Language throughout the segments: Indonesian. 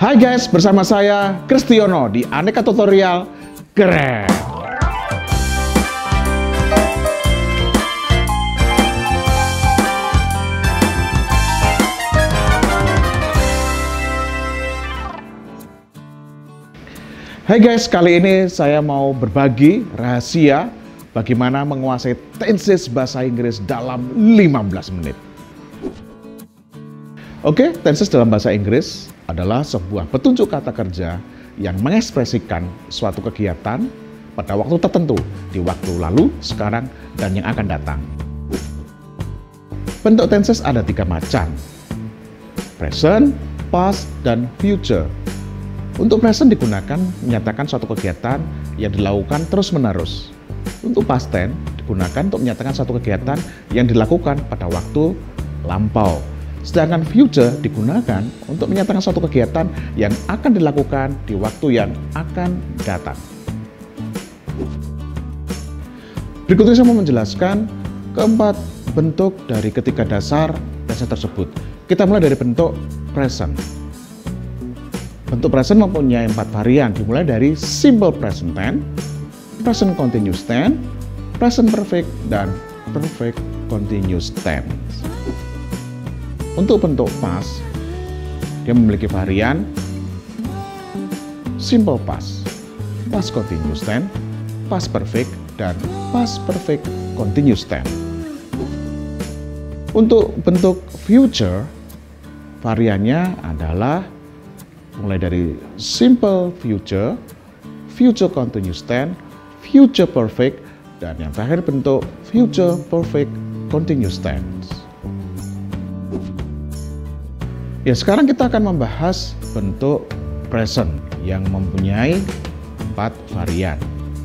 Hai guys, bersama saya Kristiono di Aneka Tutorial Keren. Hai guys, kali ini saya mau berbagi rahasia bagaimana menguasai tenses bahasa Inggris dalam 15 menit. Oke, tenses dalam bahasa Inggris adalah sebuah petunjuk kata kerja yang mengekspresikan suatu kegiatan pada waktu tertentu, di waktu lalu, sekarang, dan yang akan datang. Bentuk tenses ada 3 macam: present, past, dan future. Untuk present digunakan menyatakan suatu kegiatan yang dilakukan terus-menerus. Untuk past tense digunakan untuk menyatakan suatu kegiatan yang dilakukan pada waktu lampau. Sedangkan future digunakan untuk menyatakan suatu kegiatan yang akan dilakukan di waktu yang akan datang. Berikutnya saya mau menjelaskan keempat bentuk dari ketiga dasar tense tersebut. Kita mulai dari bentuk present. Bentuk present mempunyai 4 varian, dimulai dari simple present tense, present continuous tense, present perfect, dan perfect continuous tense. Untuk bentuk past, dia memiliki varian simple past, past continuous tense, past perfect, dan past perfect continuous tense. Untuk bentuk future, variannya adalah mulai dari simple future, future continuous tense, future perfect, dan yang terakhir bentuk future perfect continuous tense. Ya, sekarang kita akan membahas bentuk present yang mempunyai 4 varian.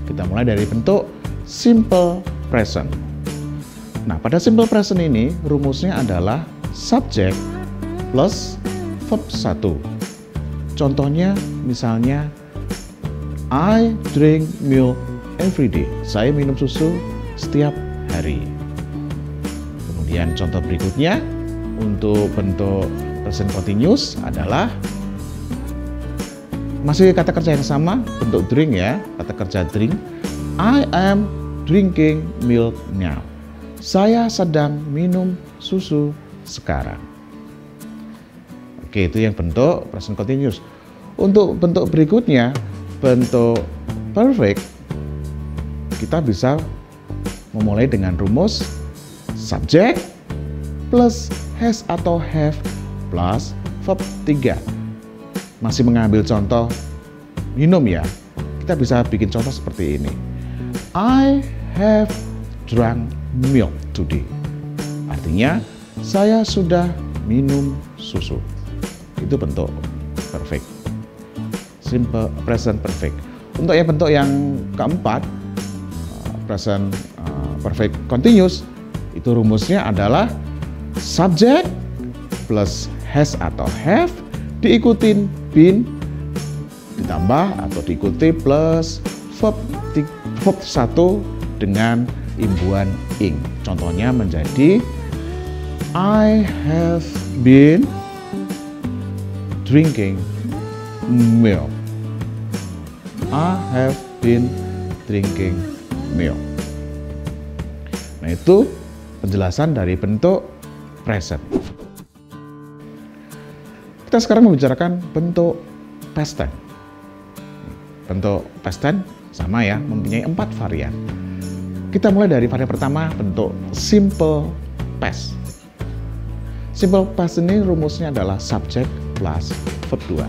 Kita mulai dari bentuk simple present. Nah, pada simple present ini rumusnya adalah subject plus verb 1. Contohnya misalnya I drink milk every day. Saya minum susu setiap hari. Kemudian contoh berikutnya untuk bentuk present continuous adalah masih kata kerja yang sama, bentuk drink ya, kata kerja drink. I am drinking milk now. Saya sedang minum susu sekarang. Oke, itu yang bentuk present continuous. Untuk bentuk berikutnya, bentuk perfect, kita bisa memulai dengan rumus subject plus has atau have plus verb 3. Masih mengambil contoh minum ya, kita bisa bikin contoh seperti ini. I have drunk milk today. Artinya saya sudah minum susu. Itu bentuk perfect, simple present perfect. Untuk yang bentuk yang keempat, present perfect continuous, itu rumusnya adalah subject plus has atau have diikutin been ditambah atau diikuti plus verb 1 dengan imbuhan ing. Contohnya menjadi I have been drinking milk. I have been drinking milk. Nah, itu penjelasan dari bentuk present. Kita sekarang membicarakan bentuk past tense. Bentuk past tense sama ya, mempunyai 4 varian. Kita mulai dari varian pertama, bentuk simple past. Simple past ini rumusnya adalah subject plus verb 2.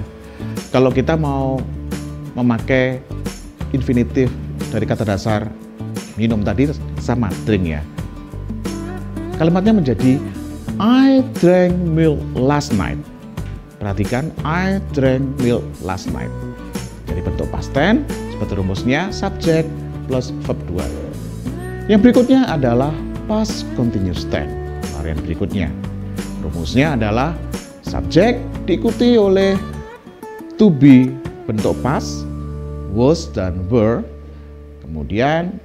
Kalau kita mau memakai infinitif dari kata dasar minum tadi sama drink ya. Kalimatnya menjadi I drank milk last night. Perhatikan, I drank milk last night. Jadi bentuk past tense seperti rumusnya subject plus verb 2. Yang berikutnya adalah past continuous tense. Varian berikutnya, rumusnya adalah subject diikuti oleh to be bentuk past, was dan were. Kemudian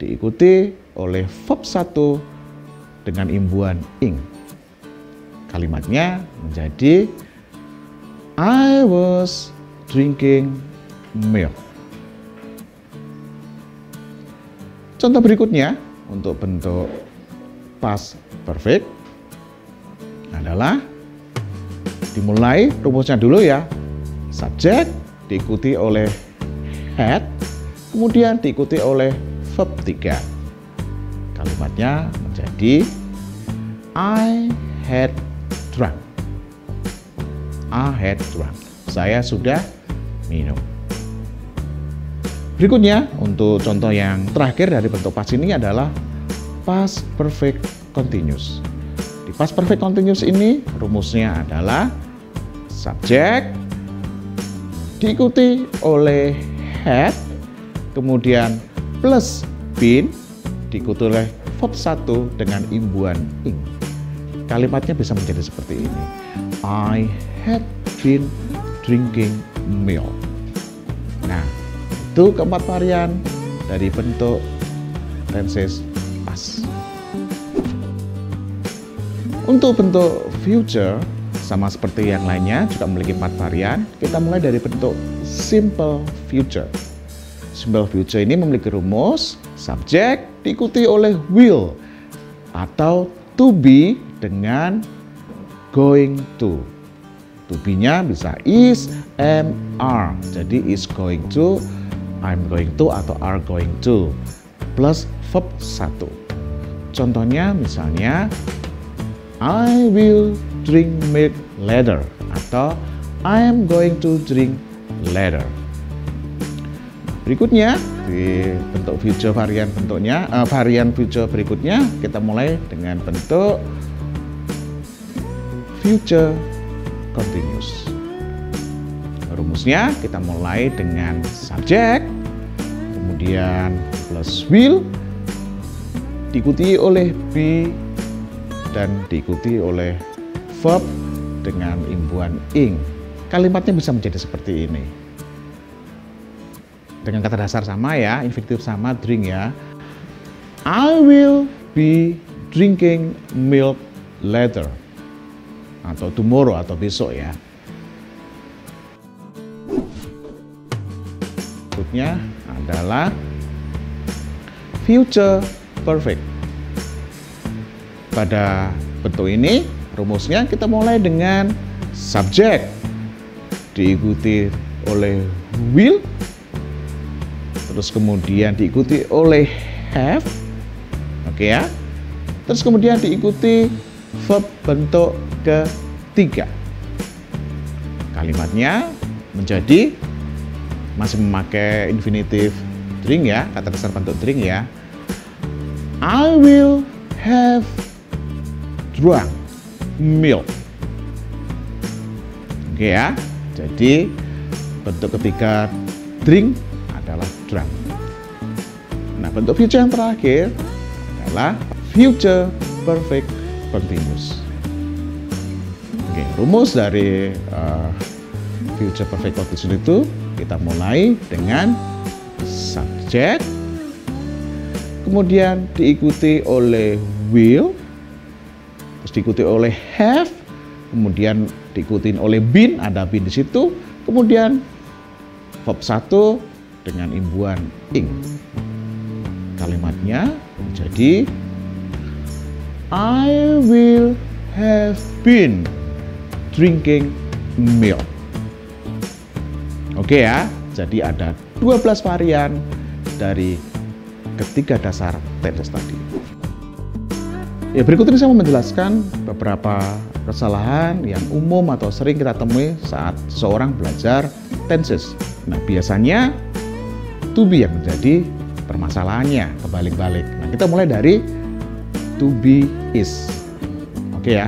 diikuti oleh verb 1 dengan imbuhan ing. Kalimatnya menjadi I was drinking milk. Contoh berikutnya untuk bentuk past perfect adalah dimulai rumusnya dulu ya. Subjek diikuti oleh had, kemudian diikuti oleh verb 3. Kalimatnya menjadi I had drunk. I had drunk. Saya sudah minum. Berikutnya, untuk contoh yang terakhir dari bentuk past ini adalah past perfect continuous. Di past perfect continuous ini, rumusnya adalah subjek diikuti oleh had, kemudian plus been, diikuti oleh verb 1 dengan imbuhan ing. Kalimatnya bisa menjadi seperti ini. I had been drinking milk. Nah, itu keempat varian dari bentuk tenses past. Untuk bentuk future, sama seperti yang lainnya, juga memiliki 4 varian. Kita mulai dari bentuk simple future. Simple future ini memiliki rumus subjek diikuti oleh will atau to be dengan going to. To be-nya bisa is, am, are. Jadi is going to, I'm going to, atau are going to. Plus verb 1. Contohnya misalnya, I will drink milk later. Atau I am going to drink later. Berikutnya, di bentuk future varian bentuknya, varian future berikutnya, kita mulai dengan bentuk future continuous. Rumusnya kita mulai dengan subjek, kemudian plus will, diikuti oleh be, dan diikuti oleh verb dengan imbuhan ing. Kalimatnya bisa menjadi seperti ini. Dengan kata dasar sama ya, infinitif sama, drink ya. I will be drinking milk later. Atau tomorrow atau besok ya. Berikutnya adalah future perfect. Pada bentuk ini rumusnya kita mulai dengan subjek diikuti oleh will, terus kemudian diikuti oleh have, oke ya. Terus kemudian diikuti verb bentuk ketiga. Kalimatnya menjadi masih memakai infinitif drink ya, kata dasar bentuk drink ya. I will have drunk milk. Oke ya. Jadi bentuk ketiga drink adalah drunk. Nah, bentuk future yang terakhir adalah future perfect continuous. Oke, rumus dari future perfect continuous itu kita mulai dengan subjek, kemudian diikuti oleh will, terus diikuti oleh have, kemudian diikuti oleh been, ada been di situ, kemudian verb 1 dengan imbuhan ing. Kalimatnya menjadi I will have been drinking milk. Oke ya, jadi ada 12 varian dari ketiga dasar tenses tadi. Ya, berikut ini saya mau menjelaskan beberapa kesalahan yang umum atau sering kita temui saat seseorang belajar tenses. Nah, biasanya to be yang menjadi permasalahannya, kebalik-balik. Nah, kita mulai dari to be is. Oke ya.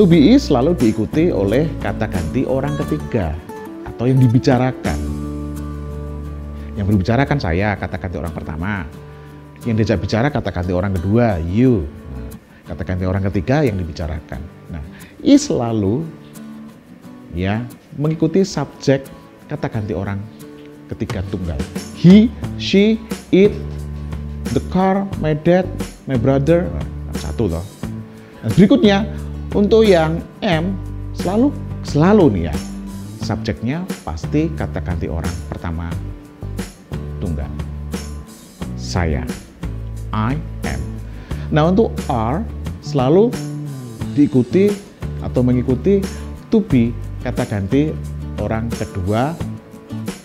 To be is selalu diikuti oleh kata ganti orang ketiga atau yang dibicarakan. Yang berbicarakan saya, kata ganti orang pertama. Yang diajak bicara kata ganti orang kedua, you. Nah, kata ganti orang ketiga yang dibicarakan. Nah, is selalu ya mengikuti subjek kata ganti orang ketiga tunggal. He, she, it, the car, my dad, my brother. Nah, satu loh. Nah, berikutnya untuk yang am selalu nih ya subjeknya pasti kata ganti orang pertama tunggal. Saya, I am. Nah, untuk are selalu diikuti atau mengikuti to be kata ganti orang kedua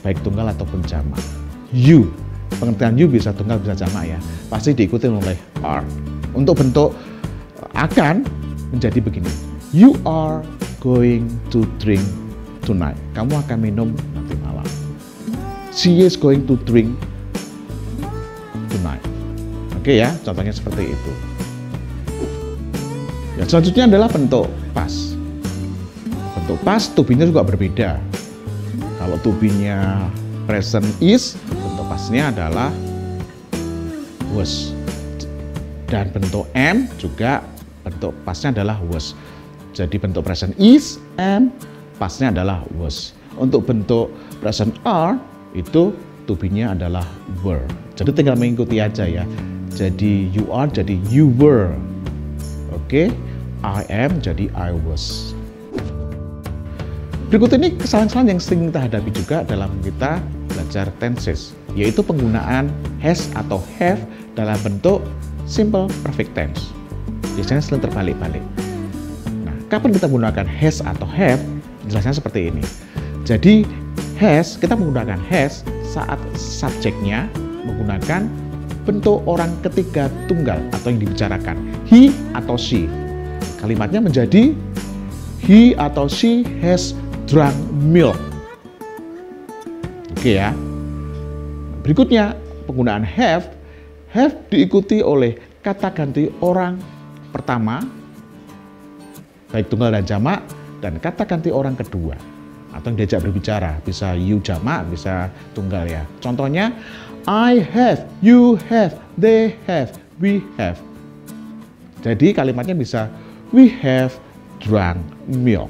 baik tunggal ataupun jamak. You, pengertian you bisa tunggal bisa jamak ya, pasti diikuti oleh are. Untuk bentuk akan menjadi begini. You are going to drink tonight. Kamu akan minum nanti malam. She is going to drink tonight. Oke ya, contohnya seperti itu. Ya, selanjutnya adalah bentuk past. Bentuk past, to be-nya juga berbeda. Kalau to be-nya present is, bentuk past-nya adalah was. Dan bentuk am juga bentuk past-nya adalah was. Jadi bentuk present is, am, past-nya adalah was. Untuk bentuk present are, itu to be-nya adalah were. Jadi tinggal mengikuti aja ya. Jadi you are jadi you were. Oke, I am jadi I was. Berikut ini kesalahan-kesalahan yang sering kita hadapi juga dalam kita belajar tenses, yaitu penggunaan has atau have dalam bentuk simple perfect tense. Biasanya sering terbalik-balik. Nah, kapan kita menggunakan has atau have? Jelasnya seperti ini. Jadi has, kita menggunakan has saat subjeknya menggunakan bentuk orang ketiga tunggal atau yang dibicarakan, he atau she. Kalimatnya menjadi he atau she has drunk milk. Oke ya. Berikutnya penggunaan have. Have diikuti oleh kata ganti orang pertama baik tunggal dan jamak, dan kata ganti orang kedua atau yang diajak berbicara, bisa you jamak, bisa tunggal ya. Contohnya I have, you have, they have, we have. Jadi kalimatnya bisa we have drunk milk.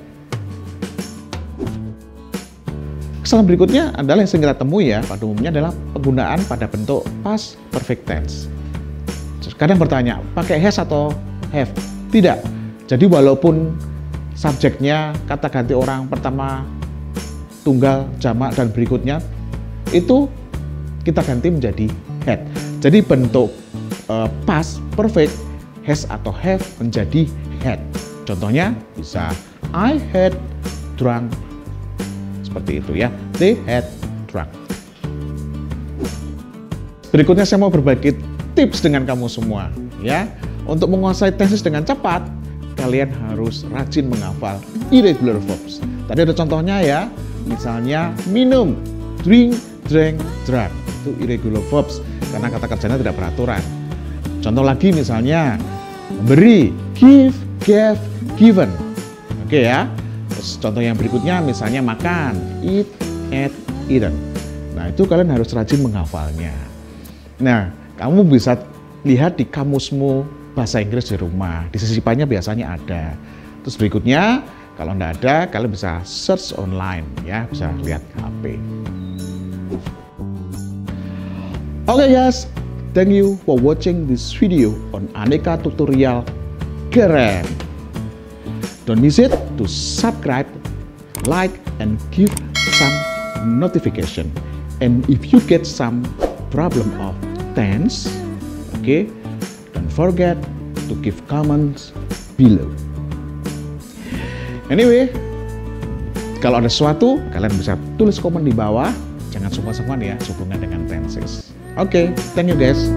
Kesalahan berikutnya adalah yang sering kita temui ya pada umumnya adalah penggunaan pada bentuk past perfect tense. Kadang bertanya, pakai has atau have? Tidak. Jadi walaupun subjeknya kata ganti orang pertama tunggal, jamak, dan berikutnya itu kita ganti menjadi had. Jadi bentuk past perfect has atau have menjadi had. Contohnya bisa I had drunk, seperti itu ya. They had drunk. Berikutnya saya mau berbagi tips dengan kamu semua ya. Untuk menguasai tenses dengan cepat, kalian harus rajin menghafal irregular verbs. Tadi ada contohnya ya. Misalnya minum, drink, drank, drank. Itu irregular verbs karena kata kerjanya tidak beraturan. Contoh lagi misalnya memberi, give, gave, given. Oke ya. Terus contoh yang berikutnya misalnya makan, eat, ate, eaten. Nah, itu kalian harus rajin menghafalnya. Nah, kamu bisa lihat di kamusmu bahasa Inggris di rumah. Di sisipannya biasanya ada. Terus berikutnya, kalau tidak ada, kalian bisa search online ya, bisa lihat HP. Okay guys, thank you for watching this video on Aneka Tutorial Keren. Don't miss it to subscribe, like, and give some notification. And if you get some problem of tense, okay, don't forget to give comments below. Anyway, kalau ada sesuatu, kalian bisa tulis komen di bawah. Jangan sungkan-sungkan ya hubungan dengan tenses. Oke, thank you guys.